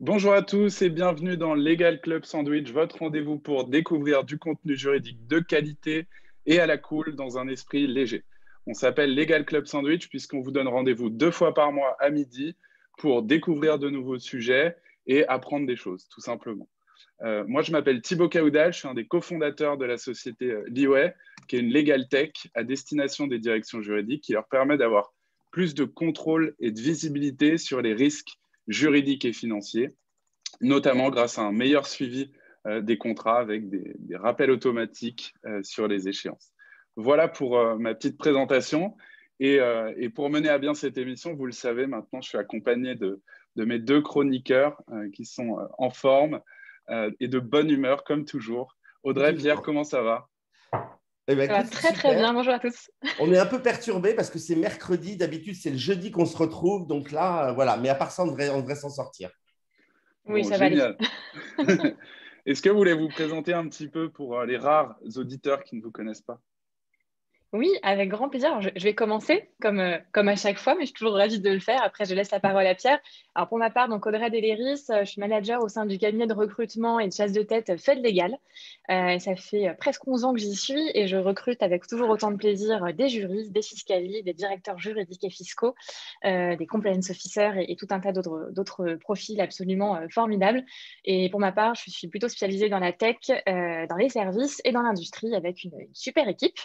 Bonjour à tous et bienvenue dans Legal Club Sandwich, votre rendez-vous pour découvrir du contenu juridique de qualité et à la cool dans un esprit léger. On s'appelle Legal Club Sandwich puisqu'on vous donne rendez-vous 2 fois par mois à midi pour découvrir de nouveaux sujets et apprendre des choses, tout simplement. Moi, je m'appelle Thibaut Caoudal, je suis un des cofondateurs de la société Liway, qui est une legal tech à destination des directions juridiques qui leur permet d'avoir plus de contrôle et de visibilité sur les risques juridiques et financiers, notamment grâce à un meilleur suivi des contrats avec des rappels automatiques sur les échéances. Voilà pour ma petite présentation. Et pour mener à bien cette émission, vous le savez, maintenant, je suis accompagné de mes 2 chroniqueurs qui sont en forme et de bonne humeur, comme toujours. Audrey, Pierre, Toujours. comment ça va? Eh ben, Ça va écoute, c'est très très super. bien. Bonjour à tous. On est un peu perturbé parce que c'est mercredi. D'habitude, c'est le jeudi qu'on se retrouve. Donc là, voilà. Mais à part ça, on devrait s'en sortir. Oui, Bon, ça va aller. génial. Est-ce que vous voulez vous présenter un petit peu pour les rares auditeurs qui ne vous connaissent pas? Oui, avec grand plaisir. Alors, je vais commencer comme à chaque fois, mais je suis toujours ravie de le faire. Après, je laisse la parole à Pierre. Alors, pour ma part, donc Audrey Deléris, je suis manager au sein du cabinet de recrutement et de chasse de tête Fed Legal. Ça fait presque 11 ans que j'y suis et je recrute avec toujours autant de plaisir des juristes, des fiscalistes, des directeurs juridiques et fiscaux, des compliance officers et tout un tas d'autres profils absolument formidables. Et pour ma part, je suis plutôt spécialisée dans la tech, dans les services et dans l'industrie avec une super équipe.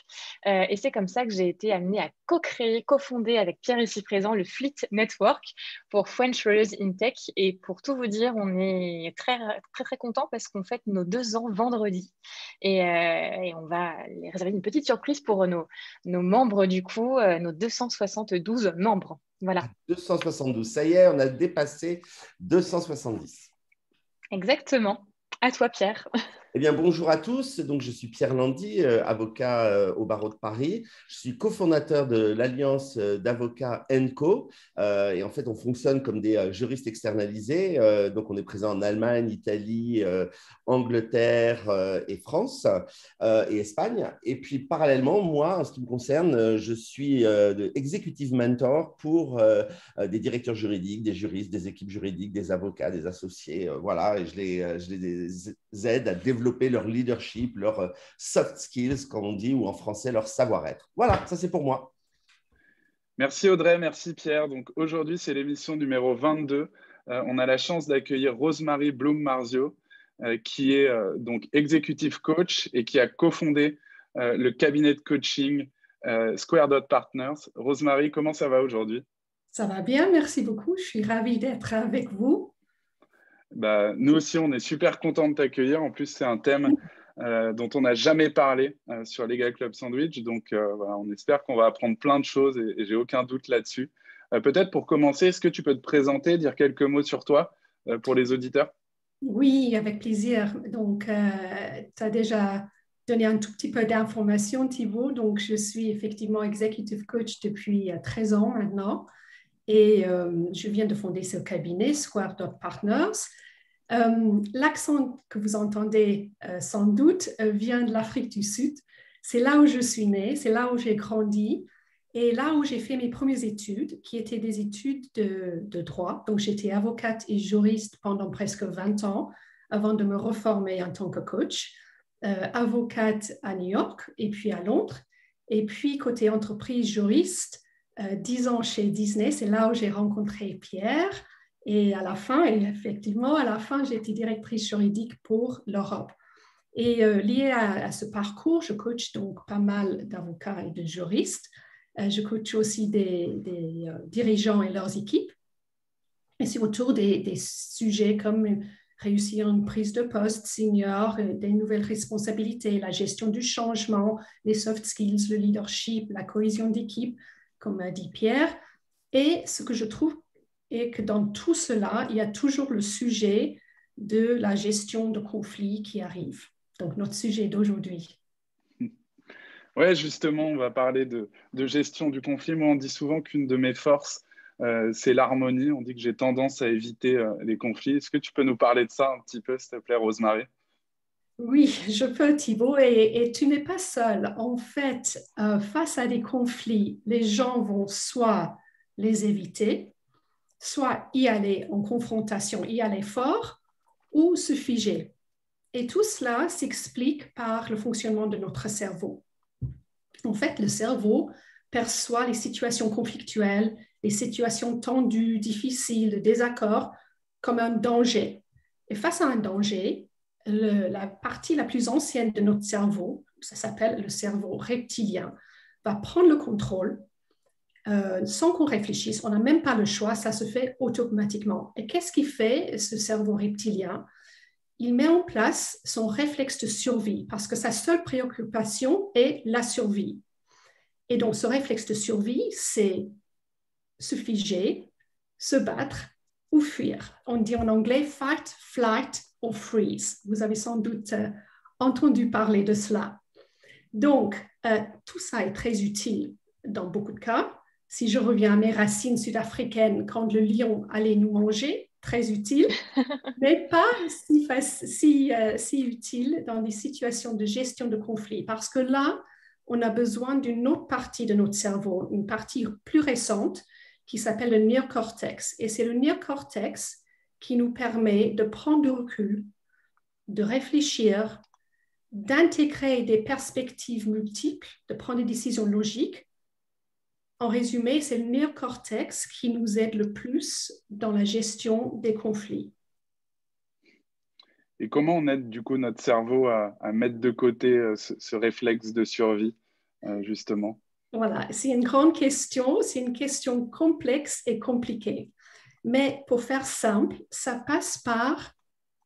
Et c'est comme ça que j'ai été amenée à co-créer, co-fonder avec Pierre ici présent le Fleet Network pour French Lawyers in Tech. Et pour tout vous dire, on est très, très, très content parce qu'on fête nos 2 ans vendredi. Et on va les réserver une petite surprise pour nos membres du coup, nos 272 membres. Voilà, 272. Ça y est, on a dépassé 270. exactement. À toi, Pierre. Eh bien, bonjour à tous. Donc, je suis Pierre Landy, avocat au barreau de Paris. Je suis cofondateur de l'Alliance d'avocats ENCO. Et en fait, on fonctionne comme des juristes externalisés. Donc, on est présent en Allemagne, Italie, Angleterre et France et Espagne. Et puis, parallèlement, moi, en ce qui me concerne, je suis executive mentor pour des directeurs juridiques, des juristes, des équipes juridiques, des avocats, des associés. Voilà, et je les aide à développer leur leadership, leurs soft skills, comme on dit, ou en français, leur savoir-être. Voilà, ça c'est pour moi. Merci Audrey, merci Pierre. Donc aujourd'hui, c'est l'émission numéro 22. On a la chance d'accueillir Rosemary Bloom-Marzio, qui est donc executive coach et qui a cofondé le cabinet de coaching Square Dot Partners. Rosemary, comment ça va aujourd'hui? Ça va bien, merci beaucoup. Je suis ravie d'être avec vous. Bah, nous aussi, on est super contents de t'accueillir. En plus, c'est un thème dont on n'a jamais parlé sur Legal Club Sandwich. Donc, voilà, on espère qu'on va apprendre plein de choses et j'ai aucun doute là-dessus. Peut-être pour commencer, est-ce que tu peux te présenter, dire quelques mots sur toi pour les auditeurs? Oui, avec plaisir. Donc, tu as déjà donné un tout petit peu d'informations, Thibaut. Donc, je suis effectivement executive coach depuis 13 ans maintenant. Et je viens de fonder ce cabinet, Square Dot Partners. L'accent que vous entendez sans doute vient de l'Afrique du Sud. C'est là où je suis née, c'est là où j'ai grandi et là où j'ai fait mes premières études, qui étaient des études de droit. Donc, j'étais avocate et juriste pendant presque 20 ans avant de me reformer en tant que coach. Avocate à New York et puis à Londres. Et puis, côté entreprise juriste, 10 ans chez Disney, c'est là où j'ai rencontré Pierre. Et à la fin, effectivement, à la fin, j'ai été directrice juridique pour l'Europe. Et lié à ce parcours, je coach donc pas mal d'avocats et de juristes. Je coach aussi des dirigeants et leurs équipes. Et c'est autour des sujets comme réussir une prise de poste senior, des nouvelles responsabilités, la gestion du changement, les soft skills, le leadership, la cohésion d'équipe, comme a dit Pierre. Et ce que je trouve est que dans tout cela, il y a toujours le sujet de la gestion de conflits qui arrive. Donc, notre sujet d'aujourd'hui. Ouais, justement, on va parler de gestion du conflit. Moi, on dit souvent qu'une de mes forces, c'est l'harmonie. On dit que j'ai tendance à éviter les conflits. Est-ce que tu peux nous parler de ça un petit peu, s'il te plaît, Rosemary? Oui, je peux, Thibaut, et tu n'es pas seul. En fait, face à des conflits, les gens vont soit les éviter, soit y aller en confrontation, y aller fort, ou se figer. Et tout cela s'explique par le fonctionnement de notre cerveau. En fait, le cerveau perçoit les situations conflictuelles, les situations tendues, difficiles, de désaccord, comme un danger. Et face à un danger, la partie la plus ancienne de notre cerveau, ça s'appelle le cerveau reptilien, va prendre le contrôle sans qu'on réfléchisse. On n'a même pas le choix, ça se fait automatiquement. Et qu'est-ce qu'il fait, ce cerveau reptilien? Il met en place son réflexe de survie parce que sa seule préoccupation est la survie. Et donc, ce réflexe de survie, c'est se figer, se battre ou fuir. On dit en anglais fight, flight or freeze. Vous avez sans doute entendu parler de cela. Donc, tout ça est très utile dans beaucoup de cas. Si je reviens à mes racines sud-africaines, quand le lion allait nous manger, très utile, mais pas si utile dans des situations de gestion de conflit, parce que là, on a besoin d'une autre partie de notre cerveau, une partie plus récente qui s'appelle le néocortex. Et c'est le néocortex qui nous permet de prendre du recul, de réfléchir, d'intégrer des perspectives multiples, de prendre des décisions logiques. En résumé, c'est le néocortex qui nous aide le plus dans la gestion des conflits. Et comment on aide du coup notre cerveau à mettre de côté ce réflexe de survie, justement? Voilà, c'est une grande question, c'est une question complexe et compliquée. Mais pour faire simple, ça passe par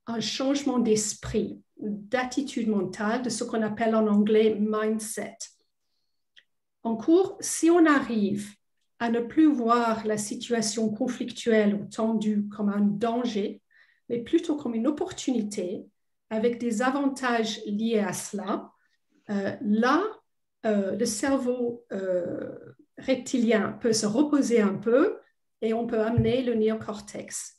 un changement d'esprit, d'attitude mentale, de ce qu'on appelle en anglais mindset. En cours, si on arrive à ne plus voir la situation conflictuelle ou tendue comme un danger, mais plutôt comme une opportunité avec des avantages liés à cela, le cerveau reptilien peut se reposer un peu et on peut amener le néocortex.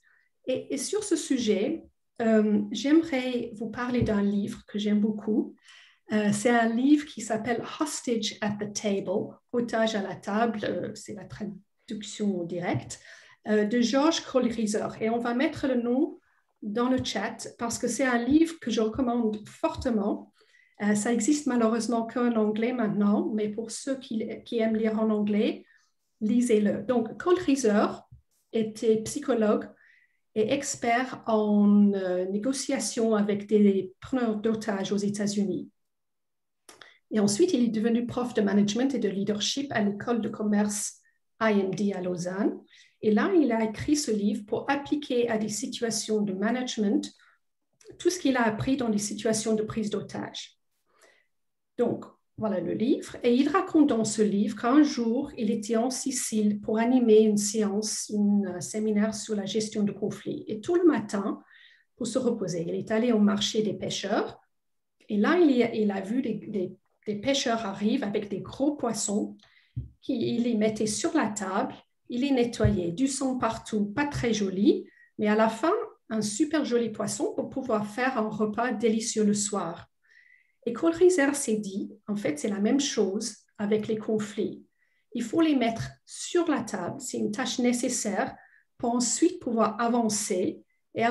Et sur ce sujet, j'aimerais vous parler d'un livre que j'aime beaucoup. C'est un livre qui s'appelle Hostage at the Table, otage à la table, c'est la traduction directe, de George Kohlreiser. Et on va mettre le nom dans le chat parce que c'est un livre que je recommande fortement. Ça existe malheureusement qu'en anglais maintenant, mais pour ceux qui aiment lire en anglais, lisez-le. Donc, Kohlreiser était psychologue et expert en négociation avec des preneurs d'otages aux États-Unis. Et ensuite, il est devenu prof de management et de leadership à l'école de commerce IMD à Lausanne. Et là, il a écrit ce livre pour appliquer à des situations de management tout ce qu'il a appris dans des situations de prise d'otage. Donc, voilà le livre. Et il raconte dans ce livre qu'un jour, il était en Sicile pour animer une séance, un séminaire sur la gestion de conflits. Et tout le matin, pour se reposer, il est allé au marché des pêcheurs. Et là, il a vu des pêcheurs arrivent avec des gros poissons. Il les mettait sur la table, il les nettoyait, du sang partout, pas très joli, mais à la fin, un super joli poisson pour pouvoir faire un repas délicieux le soir. Et Kohlreiser s'est dit, en fait, c'est la même chose avec les conflits. Il faut les mettre sur la table, c'est une tâche nécessaire pour ensuite pouvoir avancer et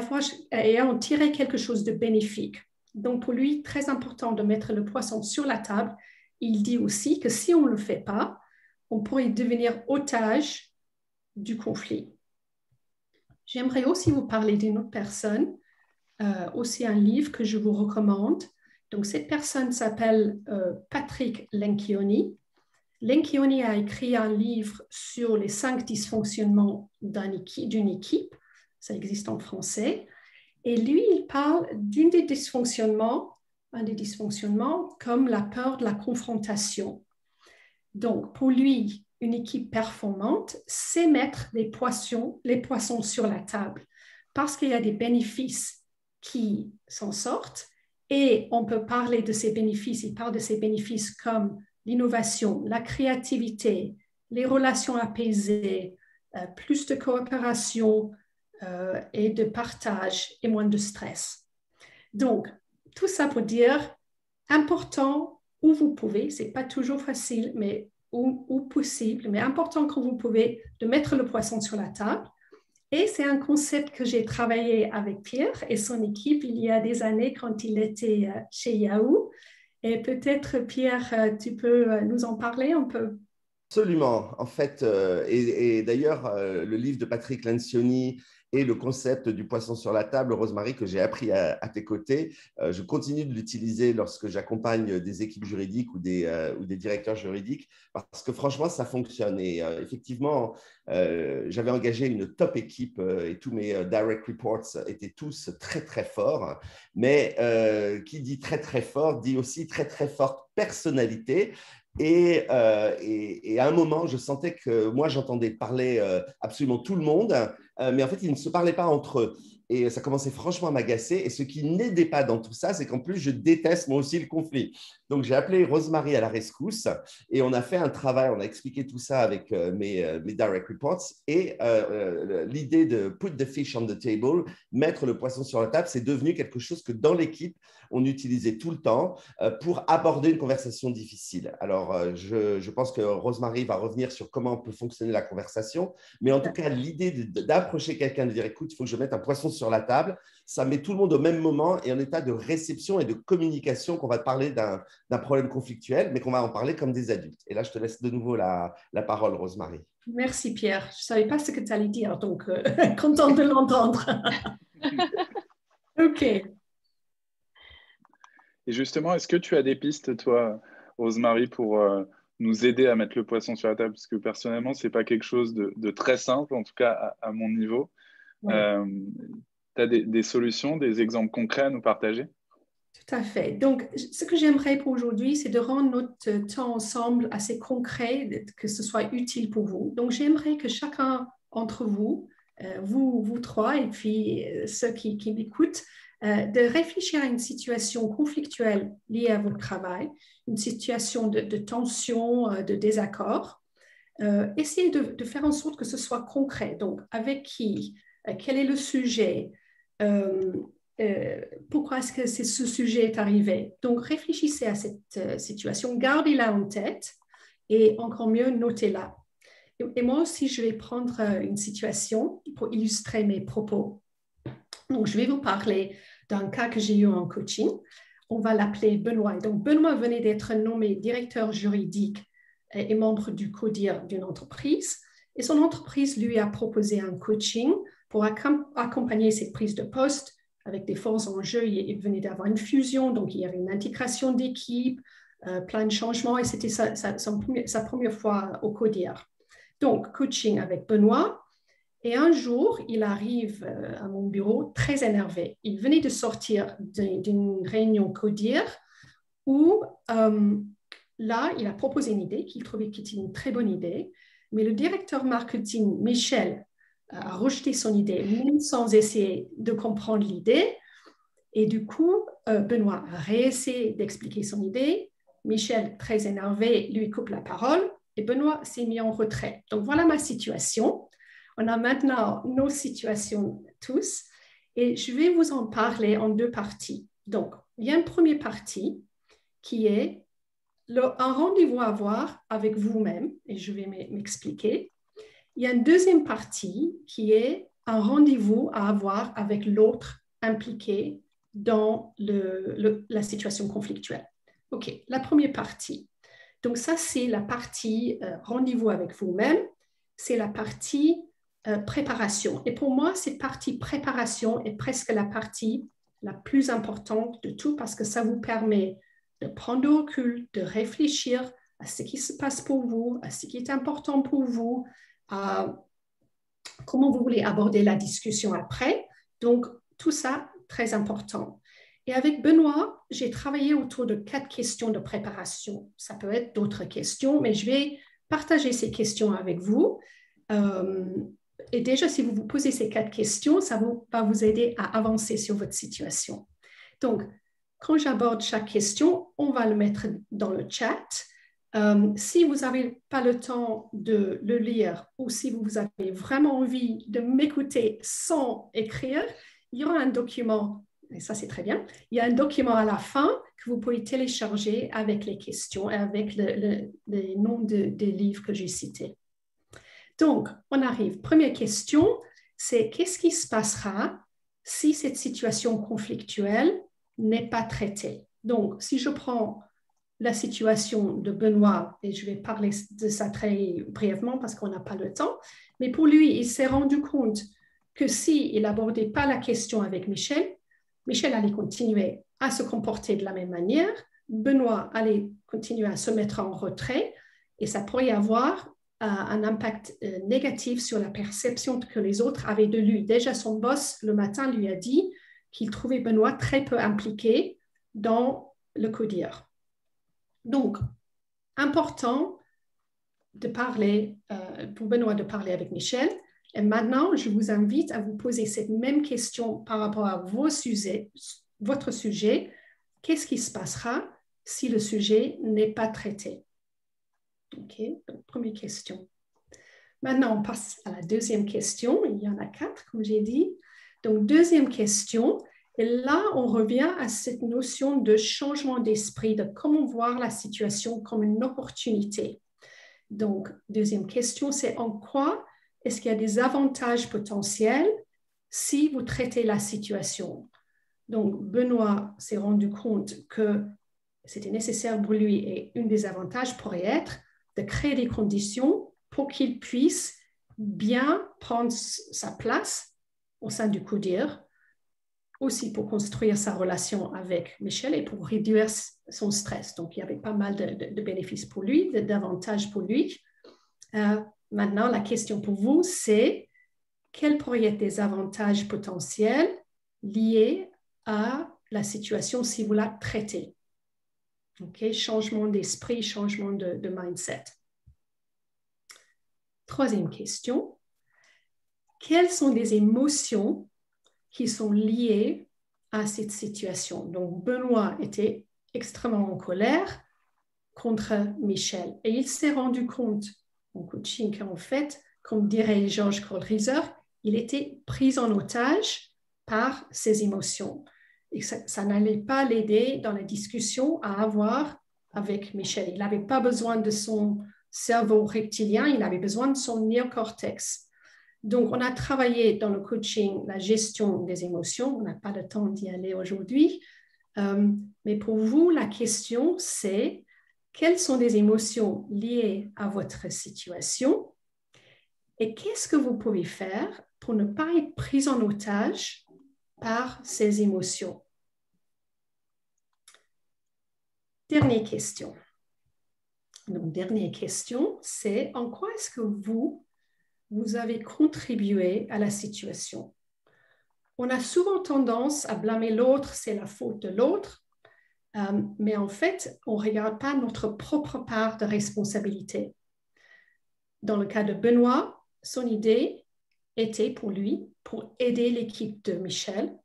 en tirer quelque chose de bénéfique. Donc, pour lui, très important de mettre le poisson sur la table. Il dit aussi que si on ne le fait pas, on pourrait devenir otage du conflit. J'aimerais aussi vous parler d'une autre personne, aussi un livre que je vous recommande. Donc, cette personne s'appelle Patrick Lencioni. Lencioni a écrit un livre sur les 5 dysfonctionnements d'une équipe. Ça existe en français. Et lui, il parle un des dysfonctionnements comme la peur de la confrontation. Donc, pour lui, une équipe performante, c'est mettre les poissons sur la table parce qu'il y a des bénéfices qui s'en sortent et on peut parler de ces bénéfices. Il parle de ces bénéfices comme l'innovation, la créativité, les relations apaisées, plus de coopération, et de partage et moins de stress. Donc, tout ça pour dire, important où vous pouvez, ce n'est pas toujours facile, mais où possible, mais important quand vous pouvez, de mettre le poisson sur la table Et c'est un concept que j'ai travaillé avec Pierre et son équipe il y a des années quand il était chez Yahoo. Et peut-être, Pierre, tu peux nous en parler un peu? Absolument. En fait, et d'ailleurs, le livre de Patrick Lencioni et le concept du poisson sur la table, Rosemary, que j'ai appris à tes côtés, je continue de l'utiliser lorsque j'accompagne des équipes juridiques ou des directeurs juridiques, parce que franchement, ça fonctionne. Et effectivement, j'avais engagé une top équipe et tous mes direct reports étaient tous très, très forts. Mais qui dit très, très fort, dit aussi très, très forte personnalité. Et à un moment, je sentais que moi, j'entendais parler absolument tout le monde, mais en fait, ils ne se parlaient pas entre eux. Et ça commençait franchement à m'agacer. Et ce qui n'aidait pas dans tout ça, c'est qu'en plus, je déteste moi aussi le conflit. Donc, j'ai appelé Rosemary à la rescousse et on a fait un travail, on a expliqué tout ça avec mes direct reports. Et l'idée de put the fish on the table, mettre le poisson sur la table, c'est devenu quelque chose que dans l'équipe, on utilisait tout le temps pour aborder une conversation difficile. Alors, je pense que Rosemary va revenir sur comment peut fonctionner la conversation, mais en tout cas, l'idée d'approcher quelqu'un, de dire, écoute, il faut que je mette un poisson sur la table, ça met tout le monde au même moment et en état de réception et de communication qu'on va parler d'un problème conflictuel, mais qu'on va en parler comme des adultes. Et là, je te laisse de nouveau la parole, Rosemary. Merci, Pierre. Je ne savais pas ce que tu allais dire, donc contente de l'entendre. OK. Et justement, est-ce que tu as des pistes, toi, Rosemary, pour nous aider à mettre le poisson sur la table? Parce que personnellement, ce n'est pas quelque chose de très simple, en tout cas à mon niveau. Oui. Tu as des solutions, des exemples concrets à nous partager? Tout à fait. Donc, ce que j'aimerais pour aujourd'hui, c'est de rendre notre temps ensemble assez concret, que ce soit utile pour vous. Donc, j'aimerais que chacun d'entre vous, vous trois, et puis ceux qui m'écoutent, de réfléchir à une situation conflictuelle liée à votre travail, une situation de tension, de désaccord. Essayez de faire en sorte que ce soit concret. Donc, avec qui? Quel est le sujet? Pourquoi est-ce que ce sujet est arrivé? Donc, réfléchissez à cette situation, gardez-la en tête et encore mieux, notez-la. Et moi aussi, je vais prendre une situation pour illustrer mes propos. Donc, je vais vous parler d'un cas que j'ai eu en coaching. On va l'appeler Benoît. Donc, Benoît venait d'être nommé directeur juridique et membre du CODIR d'une entreprise. Et son entreprise lui a proposé un coaching pour accompagner cette prise de poste avec des forts enjeux. Il venait d'avoir une fusion, donc il y avait une intégration d'équipe, plein de changements, et c'était sa première fois au CODIR. Donc, coaching avec Benoît. Et un jour, il arrive à mon bureau très énervé. Il venait de sortir d'une réunion CODIR où, là, il a proposé une idée qu'il trouvait qui était une très bonne idée, mais le directeur marketing, Michel, a rejeté son idée, même sans essayer de comprendre l'idée. Et du coup, Benoît a réessayé d'expliquer son idée. Michel, très énervé, lui coupe la parole et Benoît s'est mis en retrait. Donc, voilà ma situation. On a maintenant nos situations tous et je vais vous en parler en deux parties. Donc, il y a une première partie qui est un rendez-vous à avoir avec vous-même et je vais m'expliquer. Il y a une deuxième partie qui est un rendez-vous à avoir avec l'autre impliqué dans la situation conflictuelle. OK, la première partie. Donc ça, c'est la partie rendez-vous avec vous-même. C'est la partie préparation. Et pour moi, cette partie préparation est presque la partie la plus importante de tout parce que ça vous permet de prendre du recul, de réfléchir à ce qui se passe pour vous, à ce qui est important pour vous, à comment vous voulez aborder la discussion après. Donc, tout ça, très important. Et avec Benoît, j'ai travaillé autour de 4 questions de préparation. Ça peut être d'autres questions, mais je vais partager ces questions avec vous. Et déjà, si vous vous posez ces 4 questions, ça va vous aider à avancer sur votre situation. Donc, quand j'aborde chaque question, on va le mettre dans le chat. Si vous n'avez pas le temps de le lire ou si vous avez vraiment envie de m'écouter sans écrire, il y aura un document, et ça c'est très bien, il y a un document à la fin que vous pouvez télécharger avec les questions et avec les noms des livres que j'ai cités. Donc, on arrive. Première question, c'est qu'est-ce qui se passera si cette situation conflictuelle n'est pas traitée. Donc, si je prends la situation de Benoît, et je vais parler de ça très brièvement parce qu'on n'a pas le temps, mais pour lui, il s'est rendu compte que s'il n'abordait pas la question avec Michel, Michel allait continuer à se comporter de la même manière, Benoît allait continuer à se mettre en retrait, et ça pourrait avoir un impact négatif sur la perception que les autres avaient de lui. Déjà, son boss, le matin, lui a dit qu'il trouvait Benoît très peu impliqué dans le CODIR. Donc, important de parler, pour Benoît de parler avec Michel. Et maintenant, je vous invite à vous poser cette même question par rapport à votre sujet. Qu'est-ce qui se passera si le sujet n'est pas traité? OK, donc première question. Maintenant, on passe à la deuxième question. Il y en a 4, comme j'ai dit. Donc, deuxième question. Et là, on revient à cette notion de changement d'esprit, de comment voir la situation comme une opportunité. Donc, deuxième question, c'est en quoi est-ce qu'il y a des avantages potentiels si vous traitez la situation? Donc, Benoît s'est rendu compte que c'était nécessaire pour lui et un des avantages pourrait être de créer des conditions pour qu'il puisse bien prendre sa place au sein du CODIR, aussi pour construire sa relation avec Michel et pour réduire son stress. Donc, il y avait pas mal de bénéfices pour lui, d'avantages pour lui. Maintenant, la question pour vous, c'est quels pourraient être des avantages potentiels liés à la situation si vous la traitez? OK, changement d'esprit, changement de mindset. Troisième question. Quelles sont les émotions qui sont liées à cette situation? Donc, Benoît était extrêmement en colère contre Michel et il s'est rendu compte en coaching qu'en fait, comme dirait George Kohlreiser, il était pris en otage par ses émotions. Et ça n'allait pas l'aider dans la discussion à avoir avec Michel. Il n'avait pas besoin de son cerveau reptilien, il avait besoin de son néocortex. Donc, on a travaillé dans le coaching la gestion des émotions. On n'a pas le temps d'y aller aujourd'hui. Mais pour vous, la question, c'est quelles sont les émotions liées à votre situation et qu'est-ce que vous pouvez faire pour ne pas être pris en otage par ces émotions? Dernière question. Donc, dernière question, c'est en quoi est-ce que vous avez contribué à la situation? On a souvent tendance à blâmer l'autre, c'est la faute de l'autre, mais en fait, on ne regarde pas notre propre part de responsabilité. Dans le cas de Benoît, son idée était pour lui, pour aider l'équipe de Michel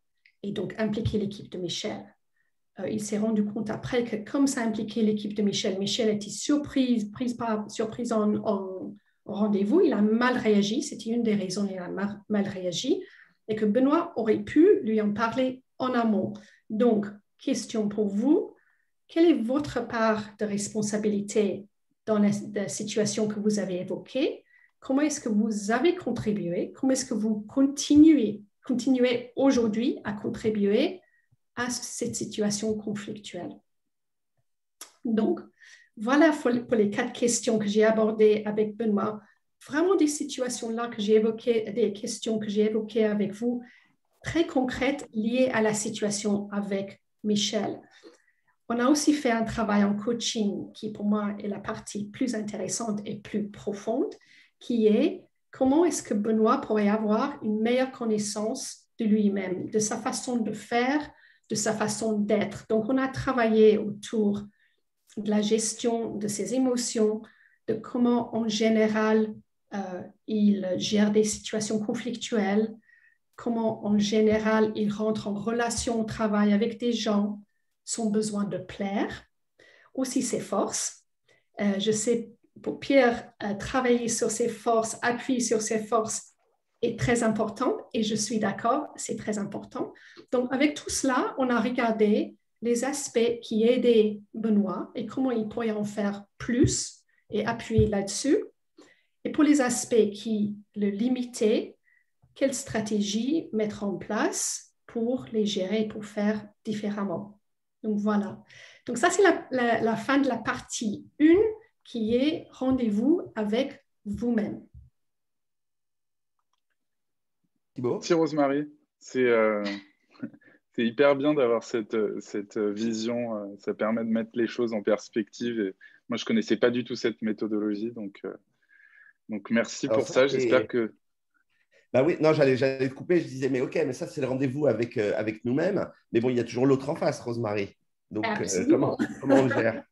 et donc impliquer l'équipe de Michel. Il s'est rendu compte après que comme ça impliquait l'équipe de Michel, Michel était surprise en rendez-vous, il a mal réagi, c'était une des raisons, il a mal réagi, et que Benoît aurait pu lui en parler en amont. Donc, question pour vous, quelle est votre part de responsabilité dans la situation que vous avez évoquée? Comment est-ce que vous avez contribué? Comment est-ce que vous continuez aujourd'hui à contribuer à cette situation conflictuelle? Donc, voilà pour les 4 questions que j'ai abordées avec Benoît. Vraiment des situations-là que j'ai évoquées, des questions que j'ai évoquées avec vous, très concrètes liées à la situation avec Michel. On a aussi fait un travail en coaching qui, pour moi, est la partie plus intéressante et plus profonde, qui est comment est-ce que Benoît pourrait avoir une meilleure connaissance de lui-même, de sa façon de faire, de sa façon d'être. Donc, on a travaillé autour de la gestion de ses émotions, de comment, en général, il gère des situations conflictuelles, comment, en général, il rentre en relation au travail avec des gens, son besoin de plaire, aussi ses forces. Je sais, pour Pierre, travailler sur ses forces, appuyer sur ses forces est très important et je suis d'accord, c'est très important. Donc, avec tout cela, on a regardé les aspects qui aidaient Benoît et comment il pourrait en faire plus et appuyer là-dessus. Et pour les aspects qui le limitaient, quelle stratégie mettre en place pour les gérer, pour faire différemment. Donc voilà. Donc ça, c'est la fin de la partie 1 qui est rendez-vous avec vous-même. Thibaut ? Merci Rosemary. C'est hyper bien d'avoir cette vision. Ça permet de mettre les choses en perspective. Et moi, je ne connaissais pas du tout cette méthodologie. Donc merci pour ça. J'espère que… Bah oui, non, j'allais te couper. Je disais, mais OK, mais ça, c'est le rendez-vous avec nous-mêmes. Mais bon, il y a toujours l'autre en face, Rosemary. Donc, comment on le gère?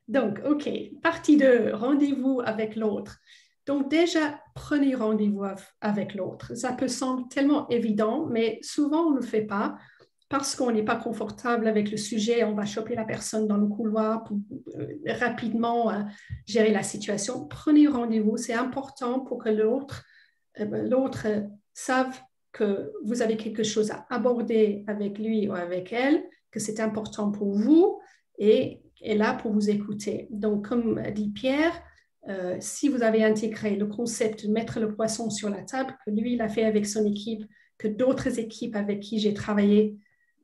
Donc, OK, partie 2, rendez-vous avec l'autre. Donc, déjà, prenez rendez-vous avec l'autre. Ça peut sembler tellement évident, mais souvent, on ne le fait pas parce qu'on n'est pas confortable avec le sujet. On va choper la personne dans le couloir pour rapidement gérer la situation. Prenez rendez-vous. C'est important pour que l'autre sache que vous avez quelque chose à aborder avec lui ou avec elle, que c'est important pour vous et est là pour vous écouter. Donc, comme dit Pierre, si vous avez intégré le concept de mettre le poisson sur la table, que lui, il a fait avec son équipe, que d'autres équipes avec qui j'ai travaillé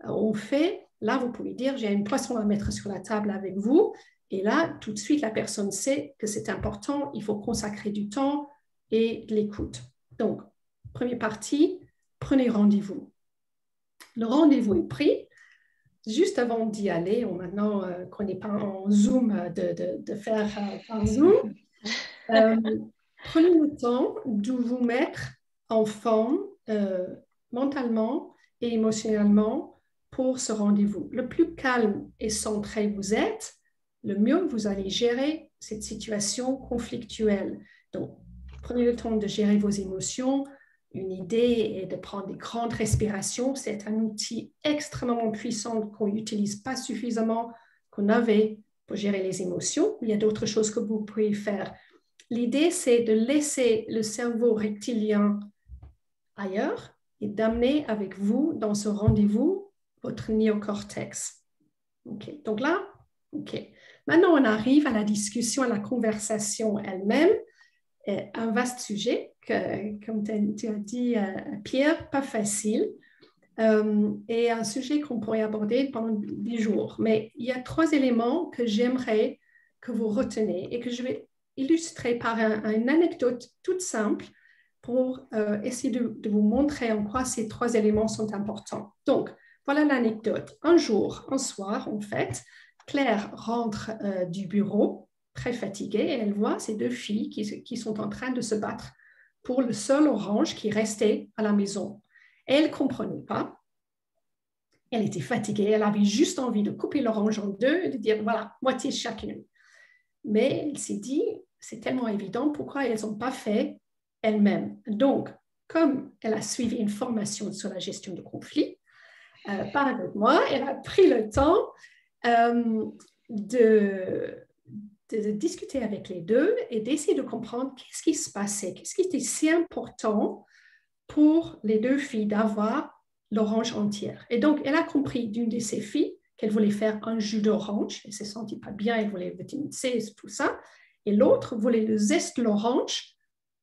ont fait, là, vous pouvez dire, j'ai un poisson à mettre sur la table avec vous. Et là, tout de suite, la personne sait que c'est important, il faut consacrer du temps et de l'écoute. Donc, première partie, prenez rendez-vous. Le rendez-vous est pris. Juste avant d'y aller, ou maintenant qu'on n'est pas en Zoom, de faire par Zoom, prenez le temps de vous mettre en forme mentalement et émotionnellement pour ce rendez-vous. Le plus calme et centré vous êtes, le mieux vous allez gérer cette situation conflictuelle. Donc, prenez le temps de gérer vos émotions. Une idée est de prendre des grandes respirations. C'est un outil extrêmement puissant qu'on n'utilise pas suffisamment, qu'on avait pour gérer les émotions. Il y a d'autres choses que vous pouvez faire. L'idée, c'est de laisser le cerveau reptilien ailleurs et d'amener avec vous dans ce rendez-vous votre néocortex. Okay. Donc là, OK. Maintenant, on arrive à la discussion, à la conversation elle-même. Un vaste sujet, comme tu as dit, Pierre, pas facile, et un sujet qu'on pourrait aborder pendant des jours. Mais il y a 3 éléments que j'aimerais que vous retenez et que je vais illustrer par une anecdote toute simple pour essayer de vous montrer en quoi ces 3 éléments sont importants. Donc, voilà l'anecdote. Un jour, un soir, en fait, Claire rentre du bureau, très fatiguée, et elle voit ces 2 filles qui sont en train de se battre pour le seul orange qui restait à la maison. Elle ne comprenait pas. Elle était fatiguée. Elle avait juste envie de couper l'orange en 2 et de dire, voilà, moitié chacune. Mais elle s'est dit, c'est tellement évident, pourquoi elles n'ont pas fait elles-mêmes? Donc, comme elle a suivi une formation sur la gestion de conflits, par avec moi, elle a pris le temps de discuter avec les 2 et d'essayer de comprendre qu'est-ce qui se passait, qu'est-ce qui était si important pour les 2 filles d'avoir l'orange entière. Et donc, elle a compris d'une de ses filles qu'elle voulait faire un jus d'orange. Elle ne se sentait pas bien, elle voulait vitamine C, tout ça. Et l'autre voulait le zeste de l'orange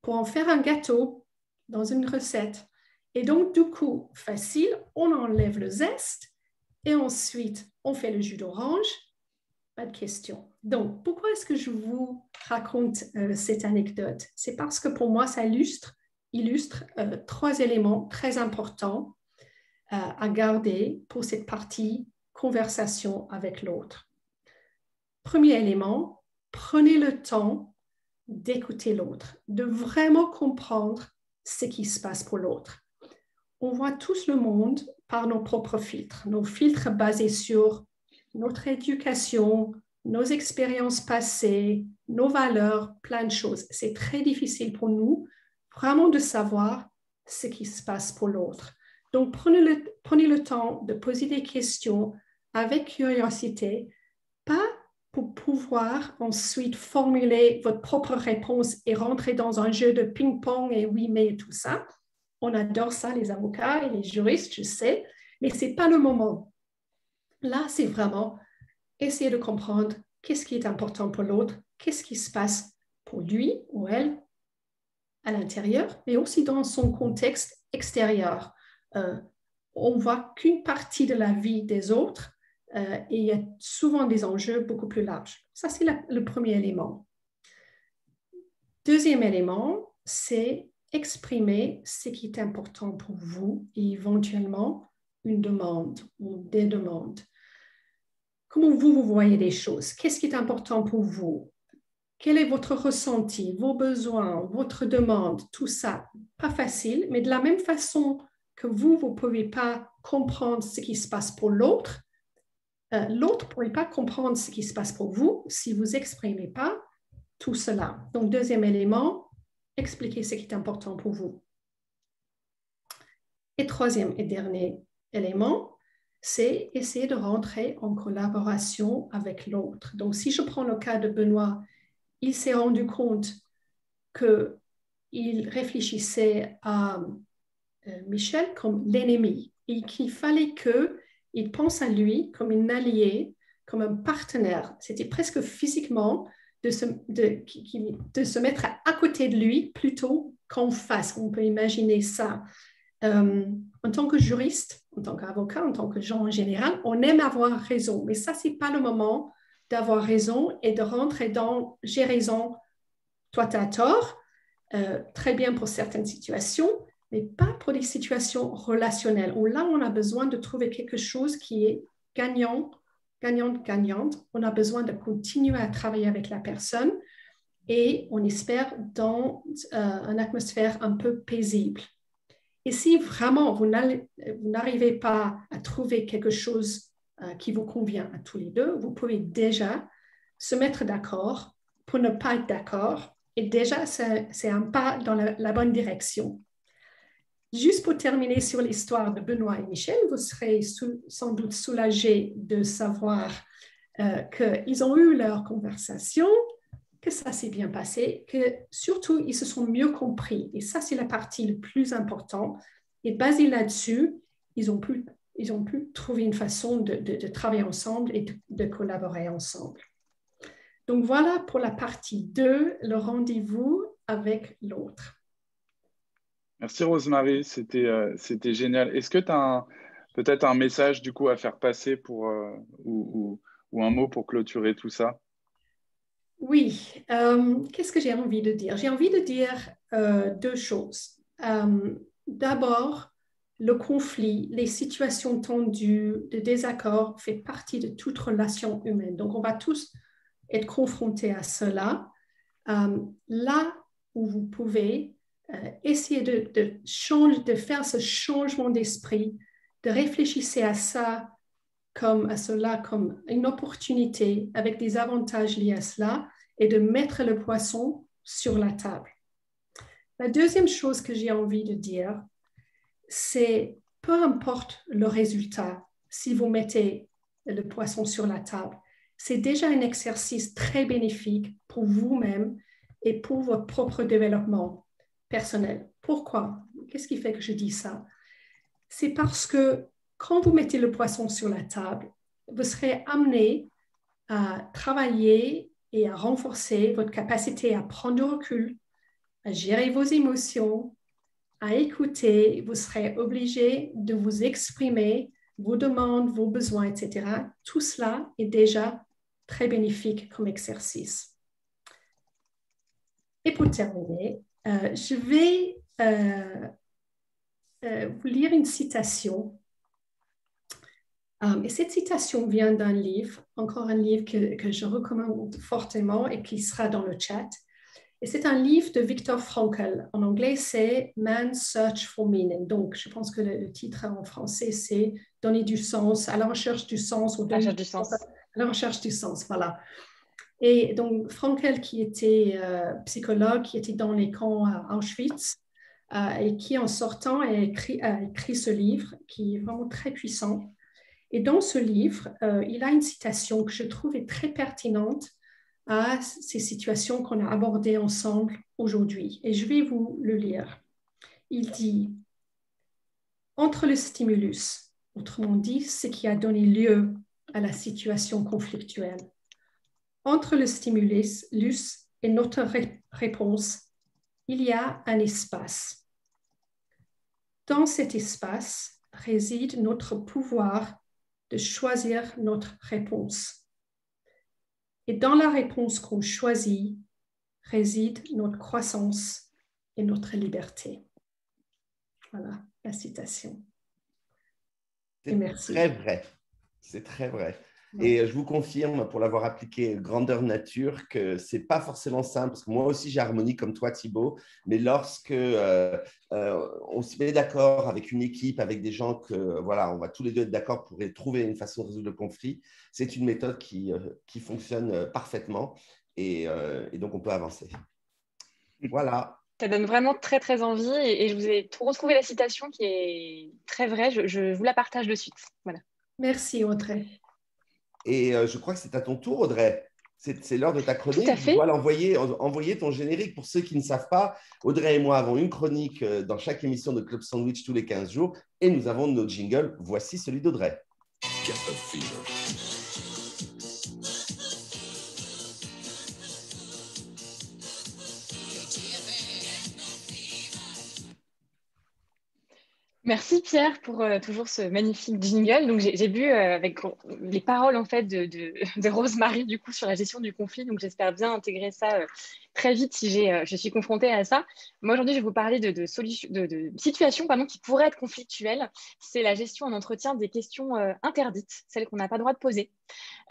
pour en faire un gâteau dans une recette. Et donc, du coup, facile, on enlève le zeste et ensuite, on fait le jus d'orange. Pas de question. Donc, pourquoi est-ce que je vous raconte cette anecdote? C'est parce que pour moi, ça illustre 3 éléments très importants à garder pour cette partie conversation avec l'autre. Premier élément, prenez le temps d'écouter l'autre, de vraiment comprendre ce qui se passe pour l'autre. On voit tous le monde par nos propres filtres, nos filtres basés sur notre éducation, nos expériences passées, nos valeurs, plein de choses. C'est très difficile pour nous vraiment de savoir ce qui se passe pour l'autre. Donc, prenez le temps de poser des questions avec curiosité, pas pour pouvoir ensuite formuler votre propre réponse et rentrer dans un jeu de ping-pong et oui, mais et tout ça. On adore ça, les avocats et les juristes, je sais, mais ce n'est pas le moment. Là, c'est vraiment essayer de comprendre qu'est-ce qui est important pour l'autre, qu'est-ce qui se passe pour lui ou elle à l'intérieur, mais aussi dans son contexte extérieur. On ne voit qu'une partie de la vie des autres et il y a souvent des enjeux beaucoup plus larges. Ça, c'est le premier élément. Deuxième élément, c'est exprimer ce qui est important pour vous et éventuellement une demande ou des demandes. Comment vous voyez les choses? Qu'est-ce qui est important pour vous? Quel est votre ressenti, vos besoins, votre demande, tout ça? Pas facile, mais de la même façon que vous ne pouvez pas comprendre ce qui se passe pour l'autre, l'autre ne pourrait pas comprendre ce qui se passe pour vous si vous n'exprimez pas tout cela. Donc, deuxième élément, expliquez ce qui est important pour vous. Et troisième et dernier élément, c'est essayer de rentrer en collaboration avec l'autre. Donc, si je prends le cas de Benoît, il s'est rendu compte qu'il réfléchissait à Michel comme l'ennemi et qu'il fallait qu'il pense à lui comme un allié, comme un partenaire. C'était presque physiquement de se mettre à côté de lui plutôt qu'en face. On peut imaginer ça. En tant que juriste, en tant qu'avocat, en tant que gens en général, on aime avoir raison. Mais ça, ce n'est pas le moment d'avoir raison et de rentrer dans « j'ai raison, toi tu as tort ». Très bien pour certaines situations, mais pas pour des situations relationnelles, où là, on a besoin de trouver quelque chose qui est gagnant, gagnante. On a besoin de continuer à travailler avec la personne et on espère dans une atmosphère un peu paisible. Et si vraiment vous n'arrivez pas à trouver quelque chose qui vous convient à tous les deux, vous pouvez déjà se mettre d'accord pour ne pas être d'accord. Et déjà, c'est un pas dans la bonne direction. Juste pour terminer sur l'histoire de Benoît et Michel, vous serez sans doute soulagés de savoir qu'ils ont eu leur conversation, que ça s'est bien passé, que surtout, ils se sont mieux compris. Et ça, c'est la partie la plus importante. Et basé là-dessus, ils ont pu trouver une façon de travailler ensemble et de collaborer ensemble. Donc voilà pour la partie 2, le rendez-vous avec l'autre. Merci Rosemary, c'était génial. Est-ce que tu as peut-être un message du coup à faire passer pour, ou un mot pour clôturer tout ça? Oui, qu'est-ce que j'ai envie de dire? J'ai envie de dire deux choses. D'abord, le conflit, les situations tendues, de désaccord fait partie de toute relation humaine. Donc, on va tous être confrontés à cela. Là où vous pouvez essayer de faire ce changement d'esprit, de réfléchir à ça comme une opportunité avec des avantages liés à cela et de mettre le poisson sur la table. La deuxième chose que j'ai envie de dire, c'est peu importe le résultat, si vous mettez le poisson sur la table, c'est déjà un exercice très bénéfique pour vous-même et pour votre propre développement personnel. Pourquoi? Qu'est-ce qui fait que je dis ça? C'est parce que quand vous mettez le poisson sur la table, vous serez amené à travailler et à renforcer votre capacité à prendre du recul, à gérer vos émotions, à écouter. Vous serez obligé de vous exprimer, vos demandes, vos besoins, etc. Tout cela est déjà très bénéfique comme exercice. Et pour terminer, je vais vous lire une citation. Et cette citation vient d'un livre, encore un livre que je recommande fortement et qui sera dans le chat. Et c'est un livre de Viktor Frankl. En anglais, c'est Man's Search for Meaning. Donc, je pense que le titre en français, c'est Donner du sens, à la recherche du sens. Ou à la recherche du sens. À la recherche du sens, voilà. Et donc, Frankl, qui était psychologue, qui était dans les camps à Auschwitz, et qui, en sortant, a écrit ce livre, qui est vraiment très puissant. Et dans ce livre, il a une citation que je trouve est très pertinente à ces situations qu'on a abordées ensemble aujourd'hui. Et je vais vous le lire. Il dit « Entre le stimulus, autrement dit, ce qui a donné lieu à la situation conflictuelle, entre le stimulus et notre réponse, il y a un espace. Dans cet espace réside notre pouvoir de choisir notre réponse. Et dans la réponse qu'on choisit réside notre croissance et notre liberté. Voilà la citation. Et merci. Très vrai. C'est très vrai. Et je vous confirme, pour l'avoir appliqué grandeur nature, que ce n'est pas forcément simple, parce que moi aussi j'ai harmonie comme toi Thibaut, mais lorsque on se met d'accord avec une équipe, avec des gens que voilà, on va tous les deux être d'accord pour trouver une façon de résoudre le conflit, c'est une méthode qui fonctionne parfaitement et donc on peut avancer. Voilà. Ça donne vraiment très, très envie et je vous ai retrouvé la citation qui est très vraie. Je vous la partage de suite. Voilà. Merci Audrey. Et je crois que c'est à ton tour, Audrey. C'est l'heure de ta chronique. Tout à fait. Tu dois envoyer ton générique. Pour ceux qui ne savent pas, Audrey et moi avons une chronique dans chaque émission de Club Sandwich tous les 15 jours. Et nous avons nos jingles. Voici celui d'Audrey. Merci Pierre pour toujours ce magnifique jingle. Donc j'ai bu avec les paroles en fait de Rosemary du coup sur la gestion du conflit. Donc j'espère bien intégrer ça très vite si je suis confrontée à ça. Moi aujourd'hui je vais vous parler de situations qui pourraient être conflictuelles. C'est la gestion en entretien des questions interdites, celles qu'on n'a pas le droit de poser.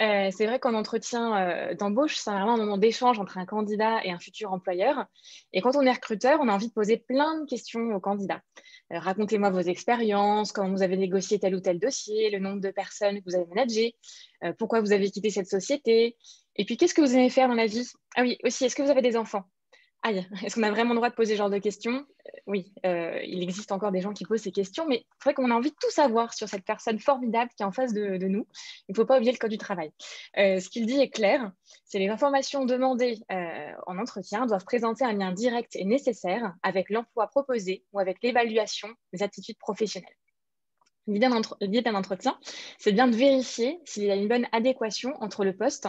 C'est vrai qu'en entretien d'embauche, c'est vraiment un moment d'échange entre un candidat et un futur employeur. Et quand on est recruteur, on a envie de poser plein de questions aux candidats. Racontez-moi vos expériences, comment vous avez négocié tel ou tel dossier, le nombre de personnes que vous avez managées, pourquoi vous avez quitté cette société, et puis qu'est-ce que vous aimez faire dans la vie? Ah oui, aussi, est-ce que vous avez des enfants? Aïe, est-ce qu'on a vraiment le droit de poser ce genre de questions? Oui, il existe encore des gens qui posent ces questions, mais c'est vrai qu'on a envie de tout savoir sur cette personne formidable qui est en face de nous. Il ne faut pas oublier le code du travail. Ce qu'il dit est clair, c'est les informations demandées en entretien doivent présenter un lien direct et nécessaire avec l'emploi proposé ou avec l'évaluation des aptitudes professionnelles. L'idée d'un entretien, c'est bien de vérifier s'il y a une bonne adéquation entre le poste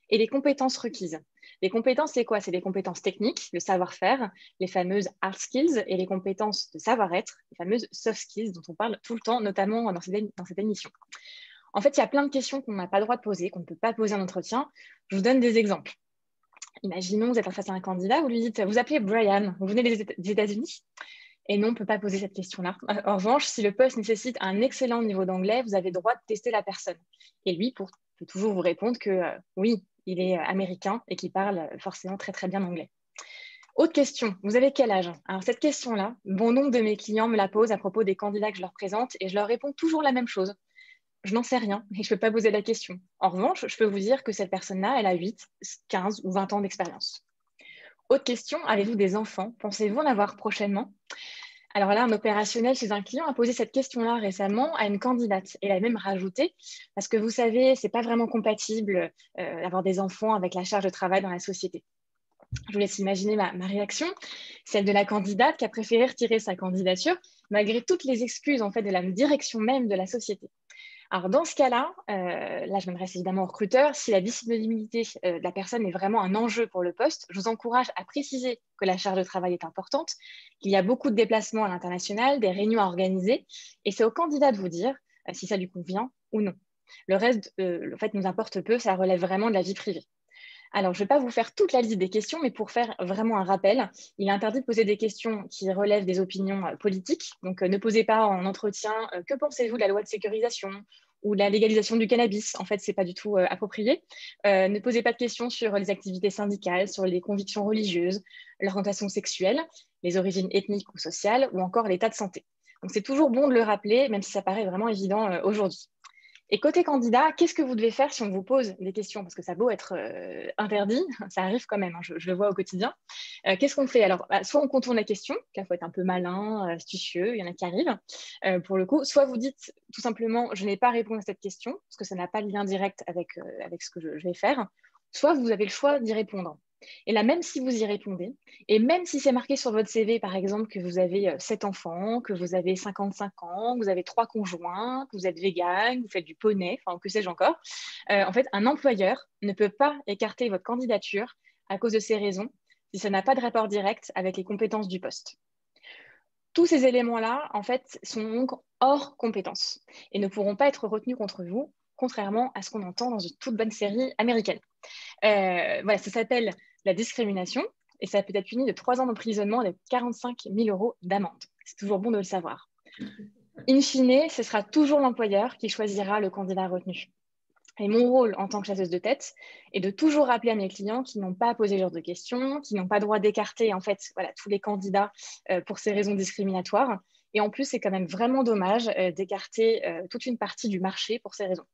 et les compétences requises. Les compétences, c'est quoi? C'est les compétences techniques, le savoir-faire, les fameuses hard skills, et les compétences de savoir-être, les fameuses soft skills dont on parle tout le temps, notamment dans cette émission. En fait, il y a plein de questions qu'on n'a pas le droit de poser, qu'on ne peut pas poser en entretien. Je vous donne des exemples. Imaginons, vous êtes face à un candidat, vous lui dites, vous appelez Brian, vous venez des États-Unis? Et non, on ne peut pas poser cette question-là. En revanche, si le poste nécessite un excellent niveau d'anglais, vous avez le droit de tester la personne. Et lui peut toujours vous répondre que oui, il est américain et qu'il parle forcément très, très bien anglais. Autre question, vous avez quel âge? Alors cette question-là, bon nombre de mes clients me la posent à propos des candidats que je leur présente et je leur réponds toujours la même chose. Je n'en sais rien et je ne peux pas poser la question. En revanche, je peux vous dire que cette personne-là, elle a 8, 15 ou 20 ans d'expérience. Autre question, avez-vous des enfants? Pensez-vous en avoir prochainement? Alors là, un opérationnel chez un client a posé cette question-là récemment à une candidate et elle a même rajouté, parce que vous savez, ce n'est pas vraiment compatible d'avoir des enfants avec la charge de travail dans la société. Je vous laisse imaginer ma réaction, celle de la candidate qui a préféré retirer sa candidature malgré toutes les excuses en fait, de la direction même de la société. Alors, dans ce cas-là, là, je m'adresse évidemment aux recruteurs. Si la disponibilité de la personne est vraiment un enjeu pour le poste, je vous encourage à préciser que la charge de travail est importante, qu'il y a beaucoup de déplacements à l'international, des réunions à organiser, et c'est au candidat de vous dire si ça lui convient ou non. Le reste, en fait, nous importe peu, ça relève vraiment de la vie privée. Alors, je ne vais pas vous faire toute la liste des questions, mais pour faire vraiment un rappel, il est interdit de poser des questions qui relèvent des opinions politiques. Donc, ne posez pas en entretien « Que pensez-vous de la loi de sécurisation ?» ou de la légalisation du cannabis. En fait, ce n'est pas du tout approprié. Ne posez pas de questions sur les activités syndicales, sur les convictions religieuses, l'orientation sexuelle, les origines ethniques ou sociales, ou encore l'état de santé. Donc, c'est toujours bon de le rappeler, même si ça paraît vraiment évident aujourd'hui. Et côté candidat, qu'est-ce que vous devez faire si on vous pose des questions? Parce que ça a beau être interdit, ça arrive quand même, hein, je le vois au quotidien. Qu'est-ce qu'on fait? Alors, soit on contourne la question, il faut être un peu malin, astucieux, il y en a qui arrivent, pour le coup. Soit vous dites tout simplement, je n'ai pas répondu à cette question, parce que ça n'a pas de lien direct avec ce que je vais faire. Soit vous avez le choix d'y répondre. Et là, même si vous y répondez, et même si c'est marqué sur votre CV, par exemple, que vous avez 7 enfants, que vous avez 55 ans, que vous avez 3 conjoints, que vous êtes vegan, que vous faites du poney, enfin, que sais-je encore, en fait, un employeur ne peut pas écarter votre candidature à cause de ces raisons, si ça n'a pas de rapport direct avec les compétences du poste. Tous ces éléments-là, en fait, sont donc hors compétences et ne pourront pas être retenus contre vous, contrairement à ce qu'on entend dans une toute bonne série américaine. Voilà, ça s'appelle la discrimination et ça peut être puni de 3 ans d'emprisonnement et de 45 000 € d'amende. C'est toujours bon de le savoir. In fine, ce sera toujours l'employeur qui choisira le candidat retenu. Et mon rôle en tant que chasseuse de tête est de toujours rappeler à mes clients qu'ils n'ont pas à poser ce genre de questions, qu'ils n'ont pas le droit d'écarter en fait, voilà, tous les candidats pour ces raisons discriminatoires. Et en plus, c'est quand même vraiment dommage d'écarter toute une partie du marché pour ces raisons,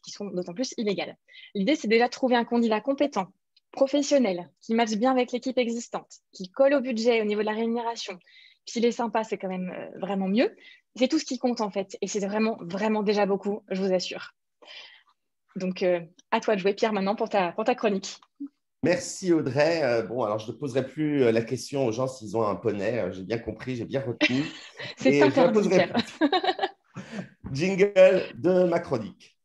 qui sont d'autant plus illégales. L'idée, c'est déjà de trouver un candidat compétent, professionnel, qui matche bien avec l'équipe existante, qui colle au budget au niveau de la rémunération. Puis s'il est sympa, c'est quand même vraiment mieux. C'est tout ce qui compte en fait. Et c'est vraiment, vraiment déjà beaucoup, je vous assure. Donc, à toi de jouer, Pierre, maintenant pour ta chronique. Merci Audrey. Bon, alors je ne poserai plus la question aux gens s'ils ont un poney. J'ai bien compris, j'ai bien retenu. C'est interdit, Pierre. Jingle de ma chronique.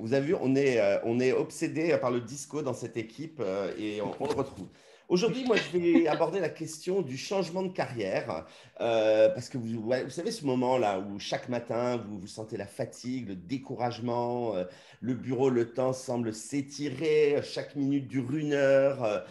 Vous avez vu, on est obsédé par le disco dans cette équipe et on le retrouve. Aujourd'hui, moi, je vais aborder la question du changement de carrière parce que vous savez ce moment-là où chaque matin, vous sentez la fatigue, le découragement, le bureau, le temps semble s'étirer, chaque minute dure 1 heure,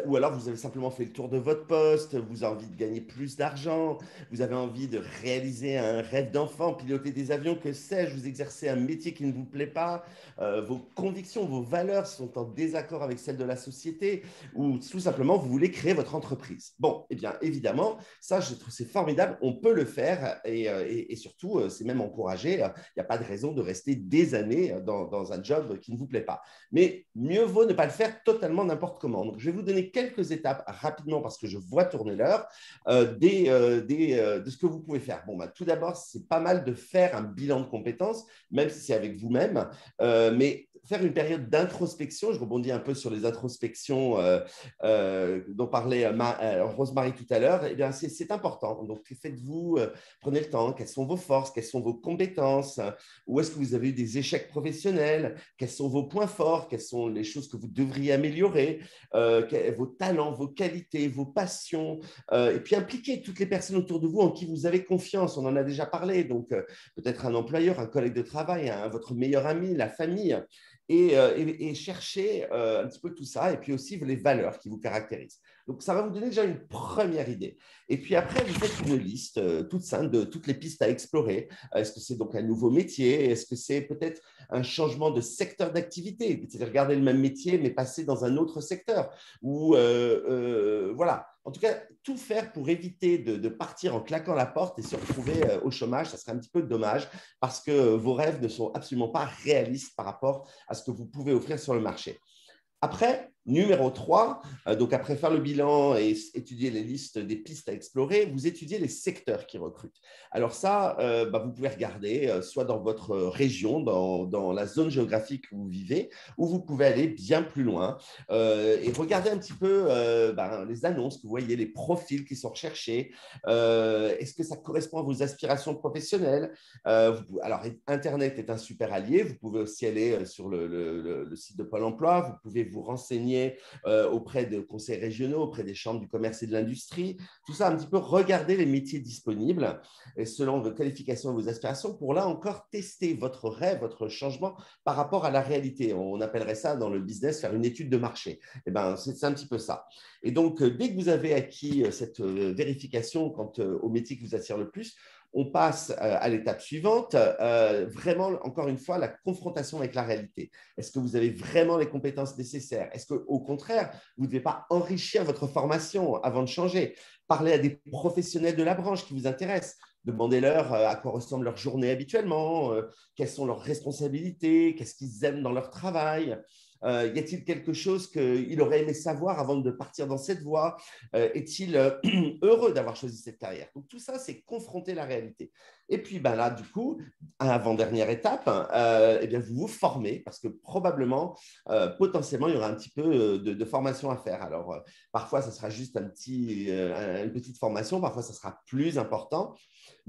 ou alors vous avez simplement fait le tour de votre poste, vous avez envie de gagner plus d'argent, vous avez envie de réaliser un rêve d'enfant, piloter des avions, que sais-je, vous exercez un métier qui ne vous plaît pas, vos convictions, vos valeurs sont en désaccord avec celles de la société, ou tout simplement, vous voulez créer votre entreprise. Bon, eh bien, évidemment, ça, je trouve c'est formidable, on peut le faire et surtout, c'est même encouragé. Il n'y a pas de raison de rester des années dans un job qui ne vous plaît pas. Mais mieux vaut ne pas le faire totalement n'importe comment. Donc, je vais vous donner quelques étapes rapidement parce que je vois tourner l'heure de ce que vous pouvez faire. Bon, tout d'abord, c'est pas mal de faire un bilan de compétences, même si c'est avec vous-même, mais faire une période d'introspection. Je rebondis un peu sur les introspections dont parlait Rosemary tout à l'heure. Eh bien, c'est important. Donc, faites-vous, prenez le temps. Quelles sont vos forces? Quelles sont vos compétences? Où est-ce que vous avez eu des échecs professionnels? Quels sont vos points forts? Quelles sont les choses que vous devriez améliorer? Vos talents, vos qualités, vos passions. Et puis, impliquez toutes les personnes autour de vous en qui vous avez confiance. On en a déjà parlé. Donc, peut-être un employeur, un collègue de travail, votre meilleur ami, la famille. Et chercher un petit peu tout ça, et puis aussi les valeurs qui vous caractérisent. Donc, ça va vous donner déjà une première idée. Et puis après, vous faites une liste toute simple de toutes les pistes à explorer. Est-ce que c'est donc un nouveau métier? Est-ce que c'est peut-être un changement de secteur d'activité? C'est-à-dire garder le même métier, mais passer dans un autre secteur? Ou voilà. En tout cas, tout faire pour éviter de partir en claquant la porte et se retrouver au chômage, ça serait un petit peu dommage parce que vos rêves ne sont absolument pas réalistes par rapport à ce que vous pouvez offrir sur le marché. Après, numéro 3, donc après faire le bilan et étudier les listes des pistes à explorer, vous étudiez les secteurs qui recrutent. Alors ça, vous pouvez regarder soit dans votre région, dans la zone géographique où vous vivez, ou vous pouvez aller bien plus loin et regarder un petit peu les annonces que vous voyez, les profils qui sont recherchés. Est-ce que ça correspond à vos aspirations professionnelles? Alors, Internet est un super allié. Vous pouvez aussi aller sur le site de Pôle emploi. Vous pouvez vous renseigner auprès de conseils régionaux, auprès des chambres du commerce et de l'industrie. Tout ça, un petit peu regarder les métiers disponibles et selon vos qualifications et vos aspirations pour là encore tester votre rêve, votre changement par rapport à la réalité. On appellerait ça dans le business faire une étude de marché. Eh ben, c'est un petit peu ça. Et donc, dès que vous avez acquis cette vérification quant au métier qui vous attire le plus, on passe à l'étape suivante, vraiment, encore une fois, la confrontation avec la réalité. Est-ce que vous avez vraiment les compétences nécessaires? Est-ce qu'au contraire, vous ne devez pas enrichir votre formation avant de changer? Parlez à des professionnels de la branche qui vous intéressent. Demandez-leur à quoi ressemble leur journée habituellement, quelles sont leurs responsabilités, qu'est-ce qu'ils aiment dans leur travail. Y a-t-il quelque chose qu'il aurait aimé savoir avant de partir dans cette voie? Est-il heureux d'avoir choisi cette carrière? Donc, tout ça, c'est confronter la réalité. Et puis ben là, du coup, avant-dernière étape, eh bien, vous vous formez parce que probablement, potentiellement, il y aura un petit peu de formation à faire. Alors, parfois, ça sera juste une petite formation, parfois, ça sera plus important.